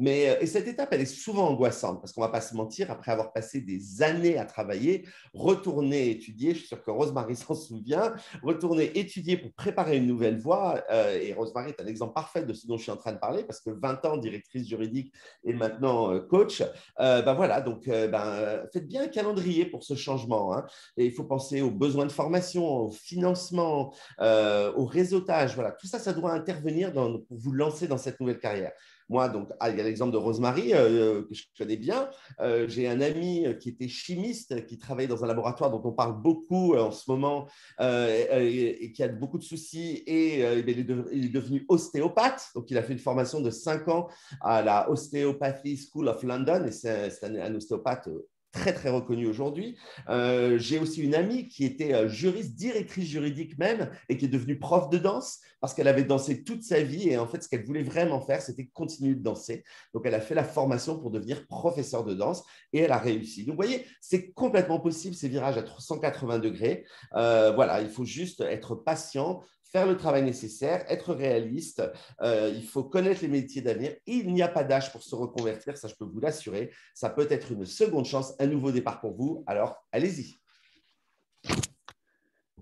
Et cette étape, elle est souvent angoissante parce qu'on ne va pas se mentir, après avoir passé des années à travailler, retourner étudier, je suis sûr que Rosemary s'en souvient, retourner étudier pour préparer une nouvelle voie. Et Rosemary est un exemple parfait de ce dont je suis en train de parler parce que 20 ans directrice juridique et maintenant coach. Ben voilà, donc faites bien un calendrier pour ce changement. Hein. Et il faut penser aux besoins de formation, au financement, au réseautage. Voilà, tout ça, ça doit intervenir pour vous lancer dans cette nouvelle carrière. Moi, donc, il y a l'exemple de Rosemary que je connais bien. J'ai un ami qui était chimiste, qui travaillait dans un laboratoire dont on parle beaucoup en ce moment et qui a beaucoup de soucis. Il est devenu ostéopathe. Donc, il a fait une formation de 5 ans à la Osteopathy School of London. Et c'est un ostéopathe très, très reconnu aujourd'hui. J'ai aussi une amie qui était juriste, directrice juridique même, et qui est devenue prof de danse parce qu'elle avait dansé toute sa vie. Et en fait, ce qu'elle voulait vraiment faire, c'était continuer de danser. Donc, elle a fait la formation pour devenir professeure de danse et elle a réussi. Donc, vous voyez, c'est complètement possible, ces virages à 180 degrés. Voilà, il faut juste être patient, faire le travail nécessaire, être réaliste. Il faut connaître les métiers d'avenir. Il n'y a pas d'âge pour se reconvertir, ça je peux vous l'assurer. Ça peut être une seconde chance, un nouveau départ pour vous. Alors, allez-y.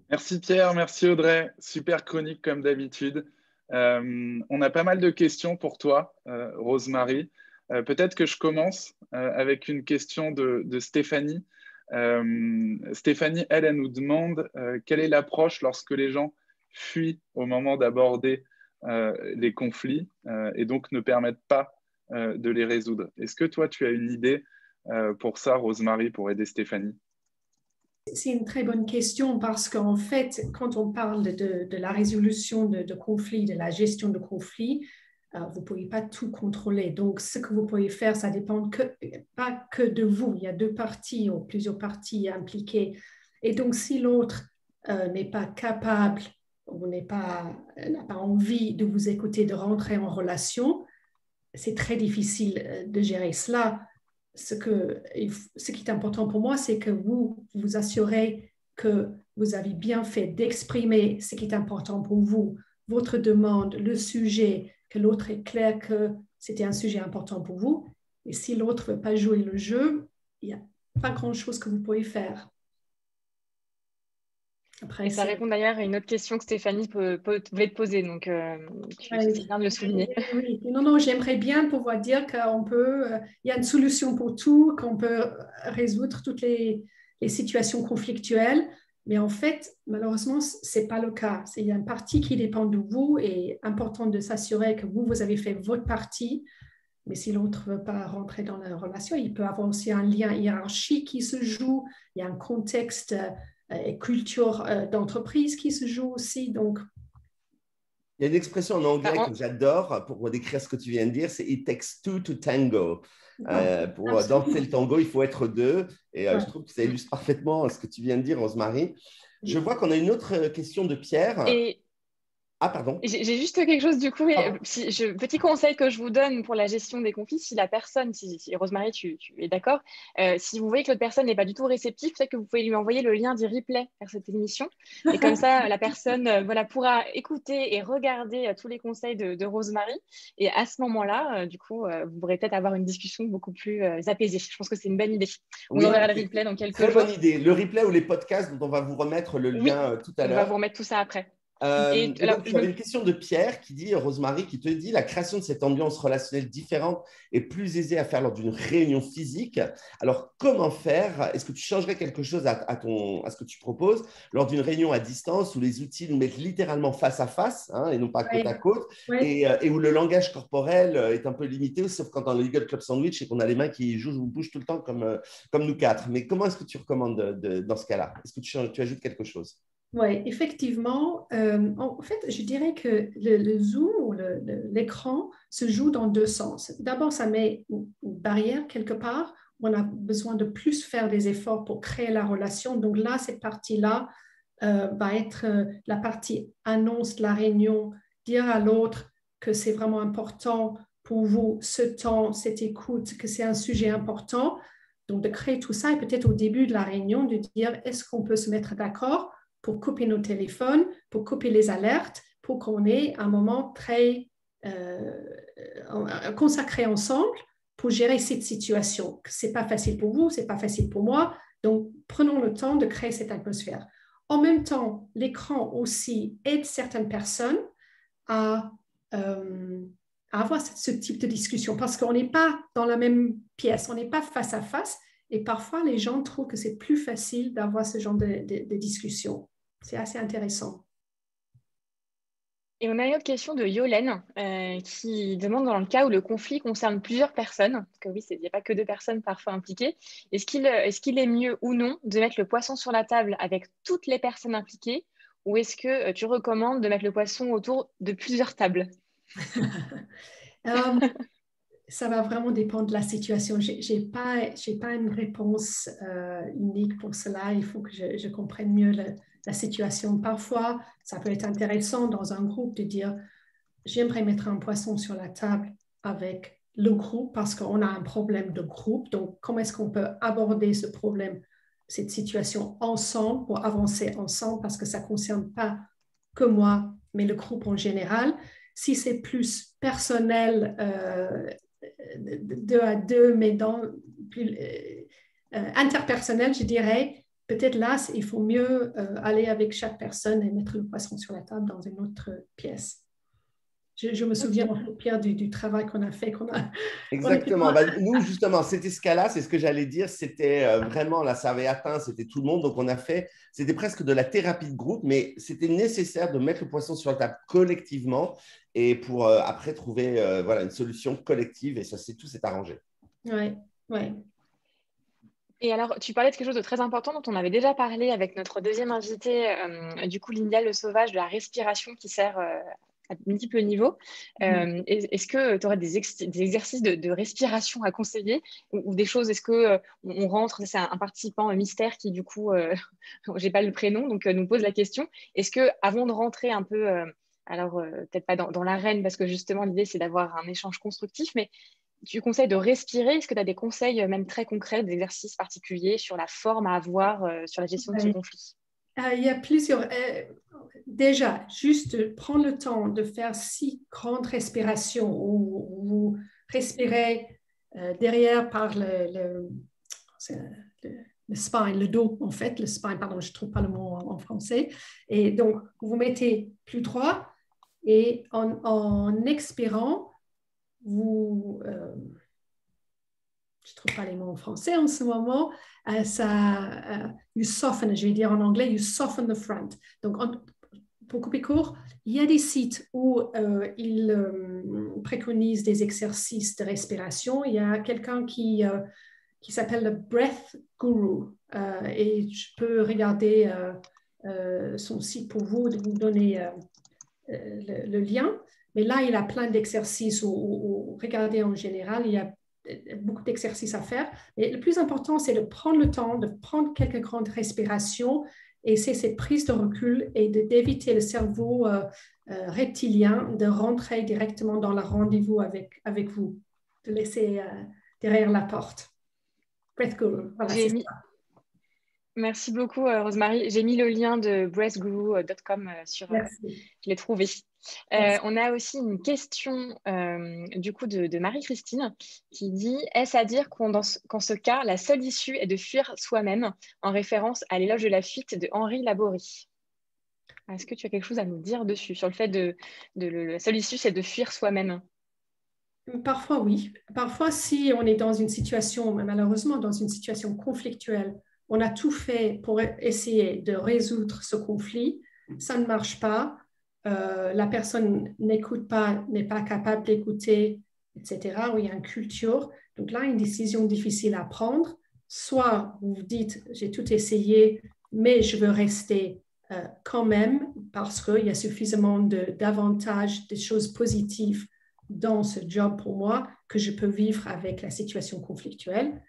Merci Pierre, merci Audrey. Super chronique comme d'habitude. On a pas mal de questions pour toi, Rosemary. Peut-être que je commence avec une question de Stéphanie. Stéphanie, elle nous demande quelle est l'approche lorsque les gens fuient au moment d'aborder les conflits et donc ne permettent pas de les résoudre. Est-ce que toi, tu as une idée pour ça, Rosemary, pour aider Stéphanie? C'est une très bonne question parce qu'en fait, quand on parle de la résolution de conflits, de la gestion de conflits, vous ne pouvez pas tout contrôler. Donc, ce que vous pouvez faire, ça dépend pas que de vous. Il y a deux parties ou plusieurs parties impliquées. Et donc, si l'autre n'est pas capable ou n'a pas envie de vous écouter, de rentrer en relation, c'est très difficile de gérer cela. Ce qui est important pour moi, c'est que vous vous assurez que vous avez bien fait d'exprimer ce qui est important pour vous, votre demande, le sujet, que l'autre est clair que c'était un sujet important pour vous. Et si l'autre ne veut pas jouer le jeu, il n'y a pas grand-chose que vous pouvez faire. Après, et ça répond d'ailleurs à une autre question que Stéphanie voulait te poser, donc c'est bien de le souligner. Oui. Non, j'aimerais bien pouvoir dire qu'il y a une solution pour tout, qu'on peut résoudre toutes les situations conflictuelles, mais en fait, malheureusement, ce n'est pas le cas. Il y a une partie qui dépend de vous et important de s'assurer que vous avez fait votre partie, mais si l'autre ne veut pas rentrer dans la relation, il peut avoir aussi un lien hiérarchique qui se joue, il y a un contexte et culture d'entreprise qui se joue aussi. Donc, il y a une expression en anglais que j'adore pour décrire ce que tu viens de dire, c'est « It takes two to tango ». Pour danser le tango, il faut être deux. Et je trouve que ça illustre parfaitement ce que tu viens de dire, Rosemary. Je vois qu'on a une autre question de Pierre. Ah, pardon. J'ai juste quelque chose du coup. Petit conseil que je vous donne pour la gestion des conflits, si la personne, si Rosemary, tu es d'accord, si vous voyez que l'autre personne n'est pas du tout réceptive, peut-être que vous pouvez lui envoyer le lien du replay vers cette émission. Et comme ça, la personne pourra écouter et regarder tous les conseils de Rosemary. Et à ce moment-là, du coup, vous pourrez peut-être avoir une discussion beaucoup plus apaisée. Je pense que c'est une bonne idée. On enverra le replay dans quelques jours. Très bonne idée. Le replay ou les podcasts dont on va vous remettre le lien tout à l'heure. On va vous remettre tout ça après. Donc, j'avais une question de Pierre qui dit, Rosemary, qui te dit la création de cette ambiance relationnelle différente est plus aisée à faire lors d'une réunion physique. Alors, comment faire? Est-ce que tu changerais quelque chose à ce que tu proposes lors d'une réunion à distance où les outils nous mettent littéralement face à face et non pas côte à côte et où le langage corporel est un peu limité, sauf quand dans le Legal Club Sandwich et qu'on a les mains qui bougent tout le temps comme nous quatre. Mais comment est-ce que tu recommandes dans ce cas-là? Est-ce que tu ajoutes quelque chose? Oui, effectivement. En fait, je dirais que le Zoom ou l'écran se joue dans deux sens. D'abord, ça met une barrière quelque part. On a besoin de plus faire des efforts pour créer la relation. Donc là, cette partie-là va être la partie annonce de la réunion, dire à l'autre que c'est vraiment important pour vous ce temps, cette écoute, que c'est un sujet important. Donc, de créer tout ça et peut-être au début de la réunion, de dire est-ce qu'on peut se mettre d'accord pour couper nos téléphones, pour couper les alertes, pour qu'on ait un moment très consacré ensemble pour gérer cette situation. Ce n'est pas facile pour vous, ce n'est pas facile pour moi. Donc, prenons le temps de créer cette atmosphère. En même temps, l'écran aussi aide certaines personnes à avoir ce type de discussion parce qu'on n'est pas dans la même pièce, on n'est pas face à face et parfois les gens trouvent que c'est plus facile d'avoir ce genre de discussion. C'est assez intéressant. Et on a une autre question de Yolène qui demande dans le cas où le conflit concerne plusieurs personnes, parce que oui, il n'y a pas que 2 personnes parfois impliquées, est-ce qu'il est mieux ou non de mettre le poisson sur la table avec toutes les personnes impliquées ou est-ce que tu recommandes de mettre le poisson autour de plusieurs tables? Ça va vraiment dépendre de la situation. Je n'ai pas une réponse unique pour cela. Il faut que je comprenne mieux la situation. Parfois, ça peut être intéressant dans un groupe de dire j'aimerais mettre un poisson sur la table avec le groupe parce qu'on a un problème de groupe. Donc, comment est-ce qu'on peut aborder ce problème, cette situation ensemble pour avancer ensemble parce que ça ne concerne pas que moi, mais le groupe en général. Si c'est plus personnel, 2 à 2, mais plus interpersonnel, je dirais, peut-être là, il faut mieux aller avec chaque personne et mettre le poisson sur la table dans une autre pièce. Je me souviens, Pierre, du travail qu'on a fait. Exactement. Nous, justement, c'était ce cas-là, c'est ce que j'allais dire. C'était vraiment, là, ça avait atteint, c'était tout le monde. Donc, on a fait, c'était presque de la thérapie de groupe, mais c'était nécessaire de mettre le poisson sur la table collectivement et pour après trouver voilà, une solution collective. Et ça, tout s'est arrangé. Oui, oui. Et alors, tu parlais de quelque chose de très important dont on avait déjà parlé avec notre deuxième invité, du coup, Linda Le Sauvage, de la respiration qui sert à multiples niveaux. Est-ce que tu aurais des exercices de respiration à conseiller ou des choses, est-ce qu'on rentre, c'est un participant mystère qui du coup, j'ai pas le prénom, donc nous pose la question, est-ce que avant de rentrer un peu, alors peut-être pas dans l'arène parce que justement l'idée c'est d'avoir un échange constructif, mais tu conseilles de respirer, est-ce que tu as des conseils même très concrets, d'exercices particuliers sur la forme à avoir sur la gestion de ce conflit? Il y a plusieurs. Déjà, juste prendre le temps de faire 6 grandes respirations où vous respirez derrière par le spine, le dos en fait, le spine, pardon, je ne trouve pas le mot en français. Et donc, vous vous mettez plus droit et en expirant, vous... je ne trouve pas les mots en français en ce moment, you soften, je vais dire en anglais, you soften the front. Donc, pour couper court, il y a des sites où ils préconisent des exercices de respiration. Il y a quelqu'un qui s'appelle le Breath Guru et je peux regarder son site pour vous donner le lien. Mais là, il a plein d'exercices où regardez en général, il y a beaucoup d'exercices à faire. Mais le plus important, c'est de prendre le temps, de prendre quelques grandes respirations et c'est cette prise de recul et d'éviter le cerveau reptilien de rentrer directement dans le rendez-vous avec vous, de laisser derrière la porte. Breath Guru, voilà, c'est ça. Merci beaucoup, Rosemary. J'ai mis le lien de breathguru.com sur... Merci. Je l'ai trouvé. On a aussi une question du coup de Marie-Christine qui dit « Est-ce à dire qu'en ce cas, la seule issue est de fuir soi-même » en référence à l'éloge de la fuite de Henri Laborie. Est-ce que tu as quelque chose à nous dire dessus, sur le fait la seule issue, c'est de fuir soi-même? Parfois, oui. Parfois, si on est dans une situation, malheureusement, dans une situation conflictuelle, on a tout fait pour essayer de résoudre ce conflit, ça ne marche pas, la personne n'écoute pas, n'est pas capable d'écouter, etc., où il y a une culture. Donc là, une décision difficile à prendre. Soit vous vous dites, j'ai tout essayé, mais je veux rester quand même parce qu'il y a suffisamment d'avantages, de choses positives dans ce job pour moi que je peux vivre avec la situation conflictuelle.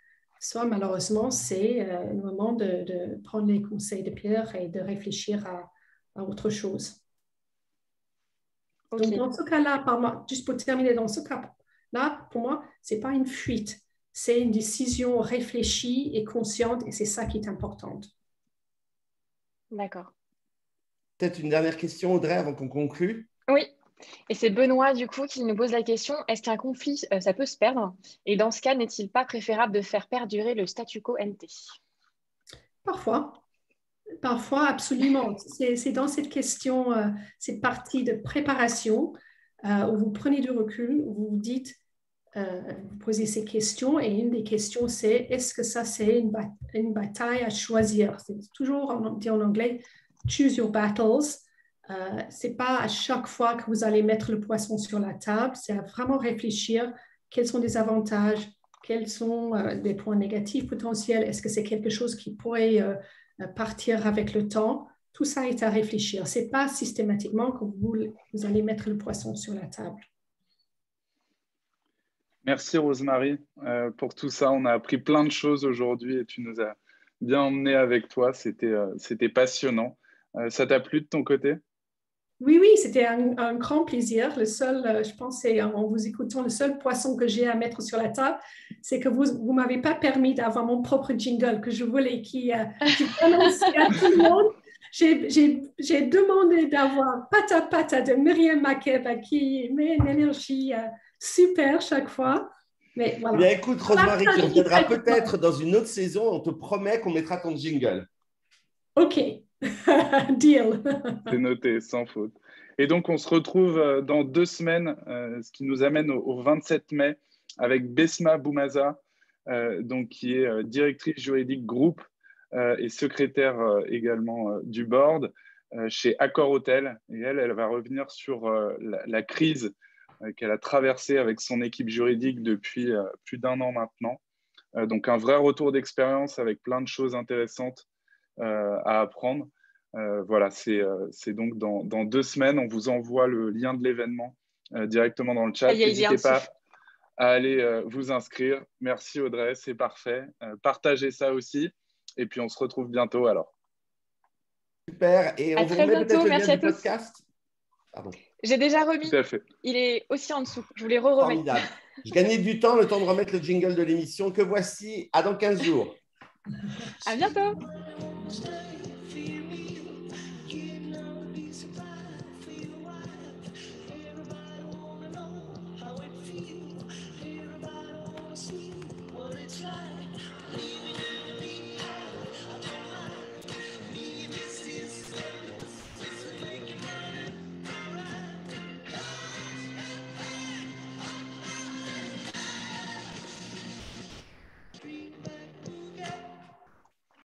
Soit malheureusement, c'est le moment de prendre les conseils de Pierre et de réfléchir à autre chose. Okay. Donc dans ce cas-là, juste pour terminer, dans ce cas Là, pour moi, ce n'est pas une fuite, c'est une décision réfléchie et consciente et c'est ça qui est important. D'accord. Peut-être une dernière question, Audrey, avant qu'on conclue. Oui. Et c'est Benoît, du coup, qui nous pose la question, est-ce qu'un conflit, ça peut se perdre? Et dans ce cas, n'est-il pas préférable de faire perdurer le statu quo NT? Parfois, absolument. C'est dans cette question, cette partie de préparation où vous prenez du recul, où vous vous dites, vous posez ces questions et une des questions c'est est-ce que ça c'est une bataille à choisir? C'est toujours, on dit en anglais, choose your battles. C'est pas à chaque fois que vous allez mettre le poisson sur la table, c'est à vraiment réfléchir quels sont les avantages, quels sont des points négatifs potentiels, est-ce que c'est quelque chose qui pourrait partir avec le temps? Tout ça est à réfléchir. C'est pas systématiquement que vous allez mettre le poisson sur la table. Merci Rosemary pour tout ça. On a appris plein de choses aujourd'hui et tu nous as bien emmenés avec toi. C'était passionnant. Ça t'a plu de ton côté? Oui, c'était un grand plaisir. Le seul, je pense, c'est en vous écoutant, le seul poisson que j'ai à mettre sur la table, c'est que vous ne m'avez pas permis d'avoir mon propre jingle que je voulais qui annonçait à tout le monde. J'ai demandé d'avoir Pata Pata de Myriam Makeba qui met une énergie super chaque fois. Mais voilà. Bien, écoute, Rosemary, tu reviendras peut-être dans une autre saison. On te promet qu'on mettra ton jingle. OK. Deal. C'est noté, sans faute. Et donc, on se retrouve dans 2 semaines, ce qui nous amène au 27 mai avec Besma Boumaza, donc, qui est directrice juridique groupe et secrétaire également du board chez Accor Hotel. Et elle va revenir sur la crise qu'elle a traversée avec son équipe juridique depuis plus d'1 an maintenant. Donc, un vrai retour d'expérience avec plein de choses intéressantes à apprendre. Voilà, c'est donc dans 2 semaines. On vous envoie le lien de l'événement directement dans le chat. N'hésitez pas à aller vous inscrire. Merci Audrey, c'est parfait. Partagez ça aussi. Et puis, on se retrouve bientôt alors. Super. Et on vous remet peut-être le lien du podcast. Pardon. J'ai déjà remis. Tout à fait. Il est aussi en dessous. Je voulais remettre. Formidable. Je gagnais du temps, le temps de remettre le jingle de l'émission que voici. À dans 15 jours. À bientôt.